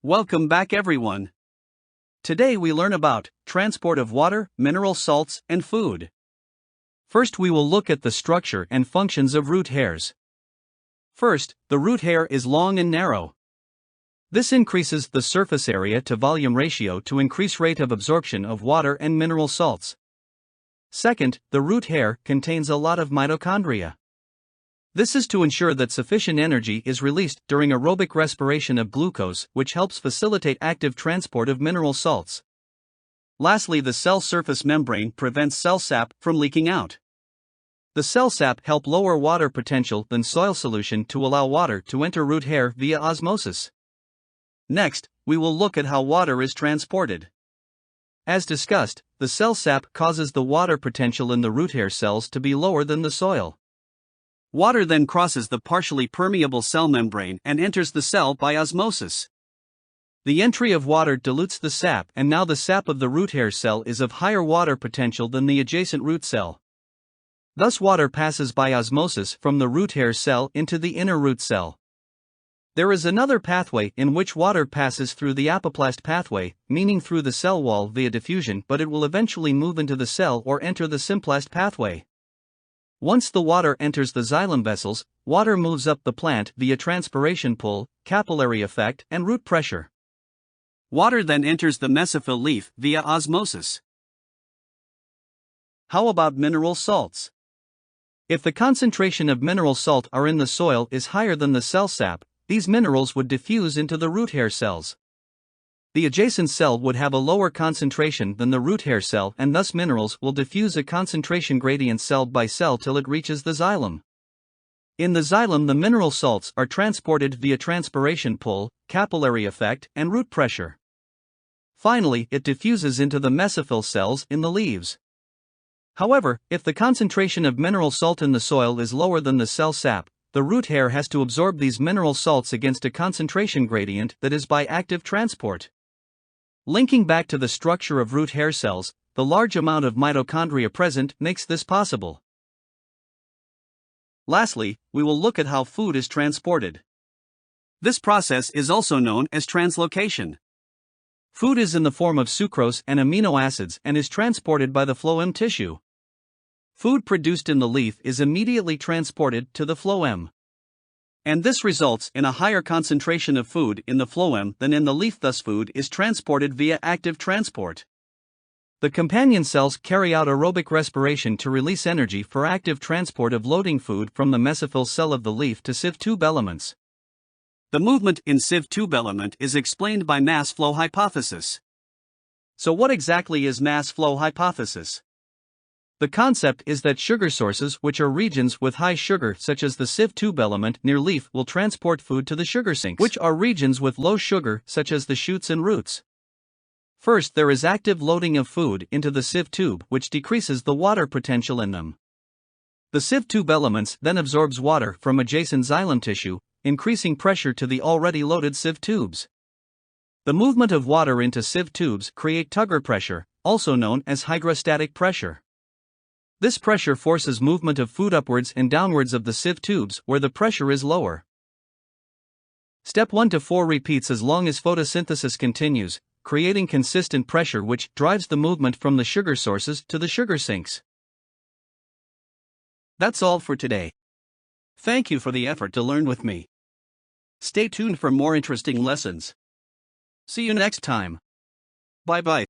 Welcome back everyone. Today we learn about transport of water, mineral salts, and food. First we will look at the structure and functions of root hairs. First, the root hair is long and narrow. This increases the surface area to volume ratio to increase rate of absorption of water and mineral salts. Second, the root hair contains a lot of mitochondria. This is to ensure that sufficient energy is released during aerobic respiration of glucose, which helps facilitate active transport of mineral salts. Lastly, the cell surface membrane prevents cell sap from leaking out. The cell sap help lower water potential than soil solution to allow water to enter root hair via osmosis. Next, we will look at how water is transported. As discussed, the cell sap causes the water potential in the root hair cells to be lower than the soil. Water then crosses the partially permeable cell membrane and enters the cell by osmosis. The entry of water dilutes the sap, and now the sap of the root hair cell is of higher water potential than the adjacent root cell. Thus water passes by osmosis from the root hair cell into the inner root cell. There is another pathway in which water passes through the apoplast pathway, meaning through the cell wall via diffusion, but it will eventually move into the cell or enter the symplast pathway. Once the water enters the xylem vessels, water moves up the plant via transpiration pull, capillary effect, and root pressure. Water then enters the mesophyll leaf via osmosis. How about mineral salts? If the concentration of mineral salt are in the soil is higher than the cell sap, these minerals would diffuse into the root hair cells. The adjacent cell would have a lower concentration than the root hair cell, and thus minerals will diffuse a concentration gradient cell by cell till it reaches the xylem. In the xylem, the mineral salts are transported via transpiration pull, capillary effect, and root pressure. Finally, it diffuses into the mesophyll cells in the leaves. However, if the concentration of mineral salt in the soil is lower than the cell sap, the root hair has to absorb these mineral salts against a concentration gradient that is by active transport. Linking back to the structure of root hair cells, the large amount of mitochondria present makes this possible. Lastly, we will look at how food is transported. This process is also known as translocation. Food is in the form of sucrose and amino acids and is transported by the phloem tissue. Food produced in the leaf is immediately transported to the phloem. And this results in a higher concentration of food in the phloem than in the leaf, thus food is transported via active transport. The companion cells carry out aerobic respiration to release energy for active transport of loading food from the mesophyll cell of the leaf to sieve tube elements. The movement in sieve tube element is explained by mass flow hypothesis. So what exactly is mass flow hypothesis? The concept is that sugar sources, which are regions with high sugar such as the sieve tube element near leaf, will transport food to the sugar sinks, which are regions with low sugar such as the shoots and roots. First, there is active loading of food into the sieve tube, which decreases the water potential in them. The sieve tube elements then absorbs water from adjacent xylem tissue, increasing pressure to the already loaded sieve tubes. The movement of water into sieve tubes create tugger pressure, also known as hydrostatic pressure. This pressure forces movement of food upwards and downwards of the sieve tubes where the pressure is lower. Step 1 to 4 repeats as long as photosynthesis continues, creating consistent pressure which drives the movement from the sugar sources to the sugar sinks. That's all for today. Thank you for the effort to learn with me. Stay tuned for more interesting lessons. See you next time. Bye-bye.